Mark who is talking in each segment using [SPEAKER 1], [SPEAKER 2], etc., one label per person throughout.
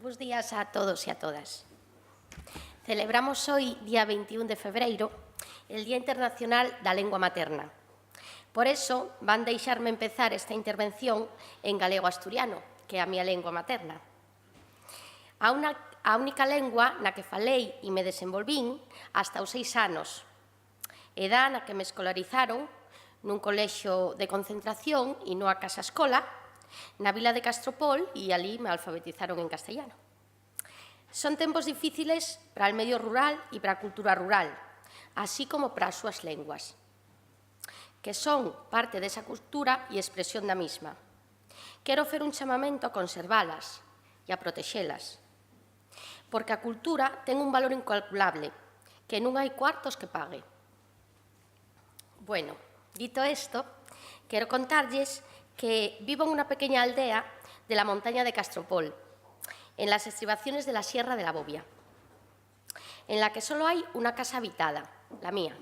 [SPEAKER 1] Bos días a todos e a todas. Celebramos hoy, día 21 de febreiro, el Día Internacional da Lengua Materna. Por eso, van deixarme empezar esta intervención en galego-asturiano, que é a miña lengua materna. A única lengua na que falei e me desenvolvín hasta os 6 anos, edad na que me escolarizaron nun colexio de concentración e nunha casa-escola, na vila de Castropol, e ali me alfabetizaron en castellano. Son tempos difíciles para o medio rural e para a cultura rural, así como para as súas lenguas, que son parte desa cultura e expresión da mesma. Quero fer un chamamento a conservalas e a protexelas, porque a cultura ten un valor incalculable, que non hai cuartos que pague. Bueno, dito isto, quero contarlles que vivo en unha pequeña aldea de la montaña de Castropol, en las estribaciones de la Sierra de la Bobia, en la que solo hay una casa habitada, la mía.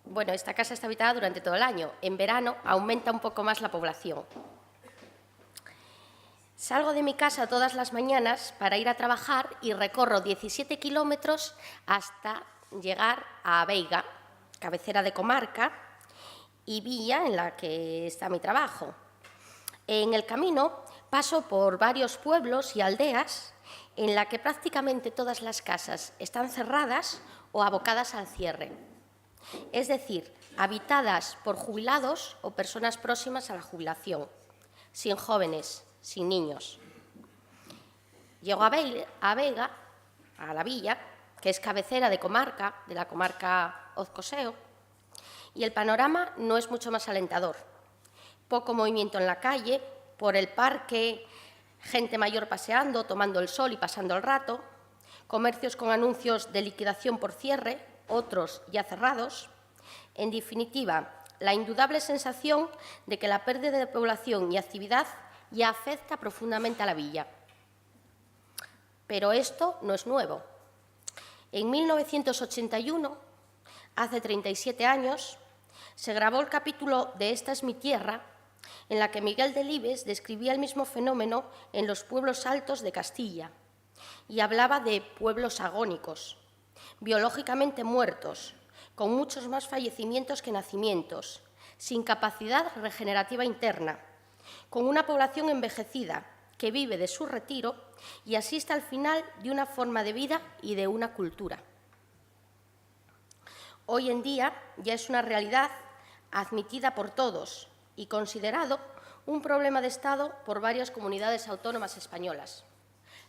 [SPEAKER 1] Bueno, esta casa está habitada durante todo el año. En verano aumenta un poco más la población. Salgo de mi casa todas las mañanas para ir a trabajar y recorro 17 kilómetros hasta llegar a Veiga, cabecera de comarca, y villa en la que está mi trabajo. En el camino paso por varios pueblos y aldeas en la que prácticamente todas las casas están cerradas o abocadas al cierre. Es decir, habitadas por jubilados o personas próximas a la jubilación, sin jóvenes, sin niños. Llego a Veiga, a la villa, que es cabecera de comarca, de la comarca Ozcoseo, y el panorama no es mucho más alentador. Poco movimiento en la calle, por el parque, gente mayor paseando, tomando el sol y pasando el rato, comercios con anuncios de liquidación por cierre, otros ya cerrados. En definitiva, la indudable sensación de que la pérdida de población y actividad ya afecta profundamente a la villa. Pero esto no es nuevo. En 1981, hace 37 años, se grabó el capítulo de Esta es mi tierra, en la que Miguel Delibes describía el mismo fenómeno en los pueblos altos de Castilla y hablaba de pueblos agónicos, biológicamente muertos, con muchos más fallecimientos que nacimientos, sin capacidad regenerativa interna, con una población envejecida que vive de su retiro y asiste al final de una forma de vida y de una cultura. Hoy en día ya es una realidad admitida por todos y considerado un problema de Estado por varias comunidades autónomas españolas.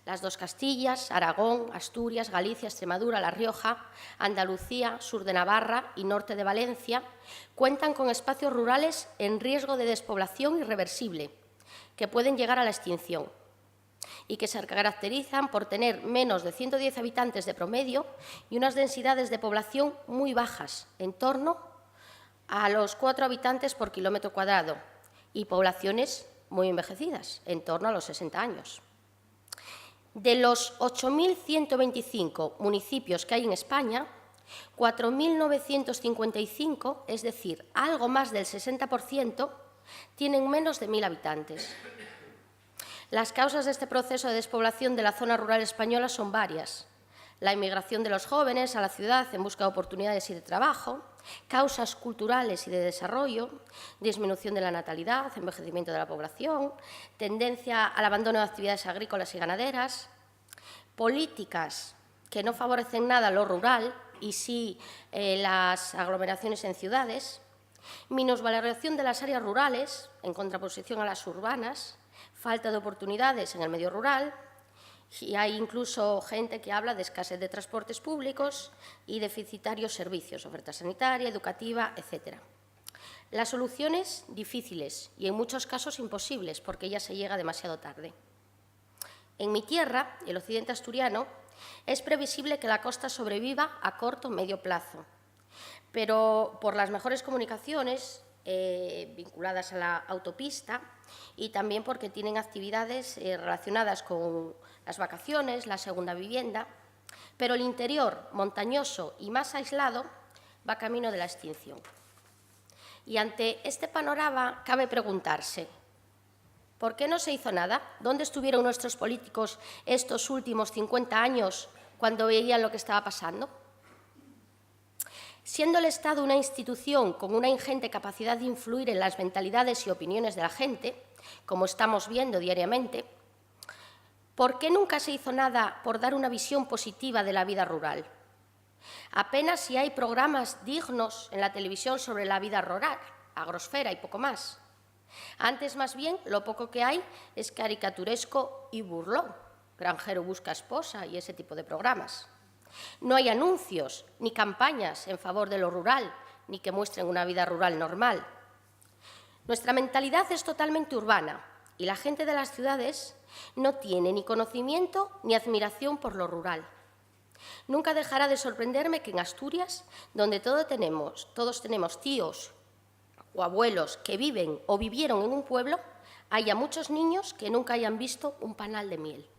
[SPEAKER 1] Las dos Castillas, Aragón, Asturias, Galicia, Extremadura, La Rioja, Andalucía, sur de Navarra y norte de Valencia cuentan con espacios rurales en riesgo de despoblación irreversible, que pueden llegar a la extinción y que se caracterizan por tener menos de 110 habitantes de promedio y unas densidades de población muy bajas, en torno a los 4 habitantes por kilómetro cuadrado, y poblaciones muy envejecidas, en torno a los 60 años. De los 8.125 municipios que hay en España, 4.955, es decir, algo más del 60%, tienen menos de 1.000 habitantes. Las causas de este proceso de despoblación de la zona rural española son varias. La inmigración de los jóvenes a la ciudad en busca de oportunidades y de trabajo, causas culturales y de desarrollo, disminución de la natalidad, envejecimiento de la población, tendencia al abandono de actividades agrícolas y ganaderas, políticas que no favorecen nada lo rural y sí las aglomeraciones en ciudades, minusvaloración de las áreas rurales en contraposición a las urbanas, falta de oportunidades en el medio rural, y hay incluso gente que habla de escasez de transportes públicos y deficitarios servicios, oferta sanitaria, educativa, etc. Las soluciones difíciles y en muchos casos imposibles porque ya se llega demasiado tarde. En mi tierra, el occidente asturiano, es previsible que la costa sobreviva a corto o medio plazo, pero por las mejores comunicaciones vinculadas a la autopista y también porque tienen actividades relacionadas con las vacaciones, la segunda vivienda, pero el interior montañoso y más aislado va camino de la extinción. Y ante este panorama cabe preguntarse, ¿Por qué no se hizo nada? ¿Dónde estuvieron nuestros políticos estos últimos 50 años cuando veían lo que estaba pasando? Siendo el Estado una institución con una ingente capacidad de influir en las mentalidades y opiniones de la gente, como estamos viendo diariamente, ¿por qué nunca se hizo nada por dar una visión positiva de la vida rural? Apenas si hay programas dignos en la televisión sobre la vida rural, agrosfera y poco más. Antes, más bien, lo poco que hay es caricaturesco y burlón, Granjero busca esposa y ese tipo de programas. No hay anuncios ni campañas en favor de lo rural, ni que muestren una vida rural normal. Nuestra mentalidad es totalmente urbana y la gente de las ciudades no tiene ni conocimiento ni admiración por lo rural. Nunca dejará de sorprenderme que en Asturias, donde todos tenemos tíos o abuelos que viven o vivieron en un pueblo, haya muchos niños que nunca hayan visto un panal de miel.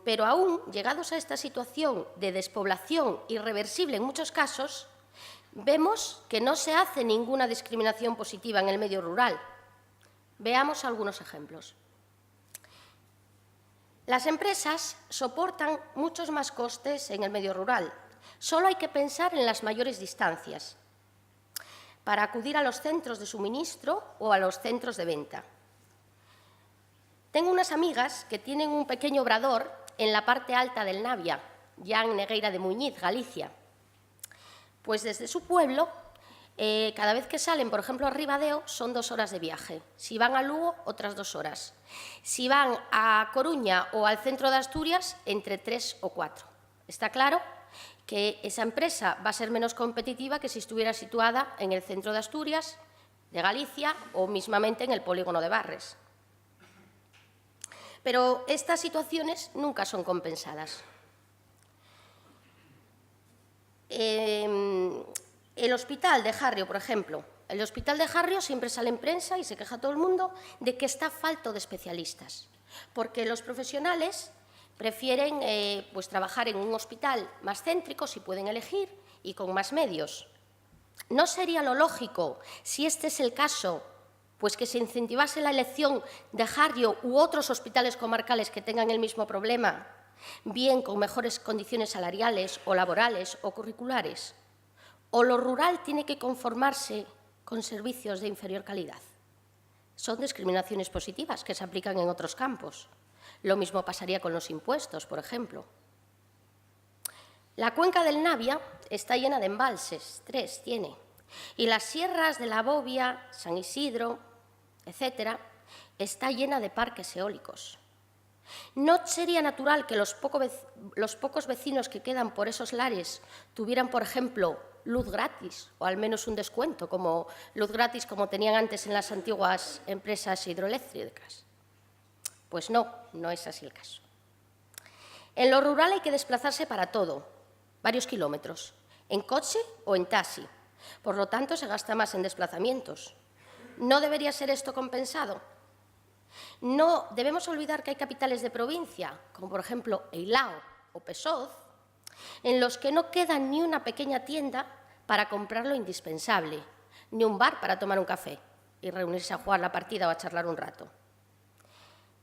[SPEAKER 1] Pero aún, llegados a esta situación de despoblación irreversible en muchos casos, vemos que no se hace ninguna discriminación positiva en el medio rural. Veamos algunos ejemplos. Las empresas soportan muchos más costes en el medio rural. Solo hay que pensar en las mayores distancias para acudir a los centros de suministro o a los centros de venta. Tengo unas amigas que tienen un pequeño obrador en la parte alta del Navia, ya en Negueira de Muñiz, Galicia. Pues desde su pueblo, cada vez que salen, por ejemplo, a Ribadeo, son 2 horas de viaje. Si van a Lugo, otras 2 horas. Si van a Coruña o al centro de Asturias, entre 3 o 4. Está claro que esa empresa va a ser menos competitiva que si estuviera situada en el centro de Asturias, de Galicia o mismamente en el polígono de Barres. Pero estas situaciones nunca son compensadas. El hospital de Jarrio, por ejemplo. El hospital de Jarrio siempre sale en prensa y se queja todo el mundo de que está falto de especialistas, porque los profesionales prefieren pues, trabajar en un hospital más céntrico, si pueden elegir, y con más medios. ¿No sería lo lógico, si este es el caso, pues que se incentivase la elección de Jarrio u otros hospitales comarcales que tengan el mismo problema, bien con mejores condiciones salariales o laborales o curriculares? ¿O lo rural tiene que conformarse con servicios de inferior calidad? Son discriminaciones positivas que se aplican en otros campos. Lo mismo pasaría con los impuestos, por ejemplo. La cuenca del Navia está llena de embalses, 3 tiene, y las sierras de la Bobia, San Isidro, etcétera, está llena de parques eólicos. ¿No sería natural que los pocos vecinos que quedan por esos lares tuvieran, por ejemplo, luz gratis o al menos un descuento, como luz gratis como tenían antes en las antiguas empresas hidroeléctricas? Pues no, no es así el caso. En lo rural hay que desplazarse para todo, varios kilómetros, en coche o en taxi. Por lo tanto, se gasta más en desplazamientos. ¿No debería ser esto compensado? No debemos olvidar que hay capitales de provincia, como por ejemplo Eilao o Pesoz, en los que no queda ni una pequeña tienda para comprar lo indispensable, ni un bar para tomar un café y reunirse a jugar la partida o a charlar un rato.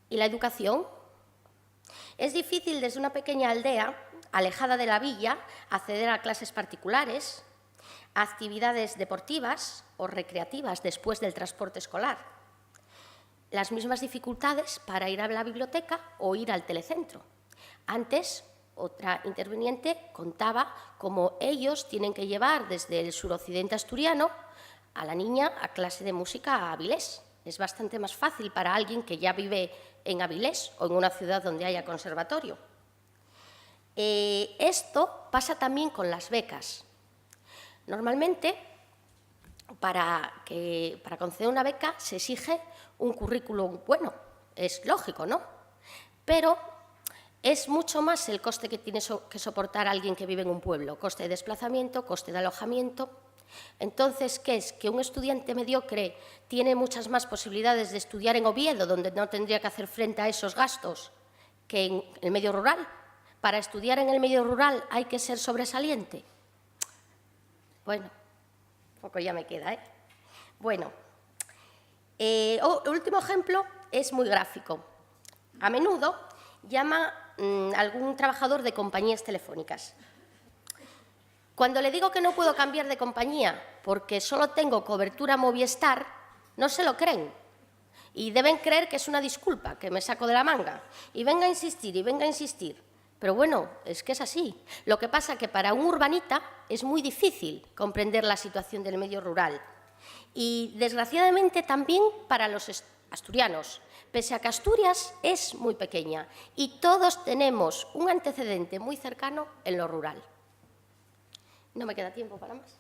[SPEAKER 1] ¿Y la educación? Es difícil desde una pequeña aldea, alejada de la villa, acceder a clases particulares, a actividades deportivas o recreativas después del transporte escolar. Las mismas dificultades para ir a la biblioteca o ir al telecentro. Antes, otra interviniente contaba cómo ellos tienen que llevar desde el suroccidente asturiano a la niña a clase de música a Avilés. Es bastante más fácil para alguien que ya vive en Avilés o en una ciudad donde haya conservatorio. Esto pasa también con las becas. Normalmente, para conceder una beca se exige un currículum bueno, es lógico, ¿no? Pero es mucho más el coste que tiene que soportar alguien que vive en un pueblo, coste de desplazamiento, coste de alojamiento. Entonces, ¿qué es? ¿Que un estudiante mediocre tiene muchas más posibilidades de estudiar en Oviedo, donde no tendría que hacer frente a esos gastos, que en el medio rural? ¿Para estudiar en el medio rural hay que ser sobresaliente? Bueno, poco ya me queda, ¿eh? Bueno, El último ejemplo es muy gráfico. A menudo llama algún trabajador de compañías telefónicas. Cuando le digo que no puedo cambiar de compañía porque solo tengo cobertura Movistar, no se lo creen y deben creer que es una disculpa que me saco de la manga. Y venga a insistir, y venga a insistir. Pero bueno, es que es así. Lo que pasa es que para un urbanita es muy difícil comprender la situación del medio rural. Y, desgraciadamente, también para los asturianos, pese a que Asturias es muy pequeña y todos tenemos un antecedente muy cercano en lo rural. No me queda tiempo para más.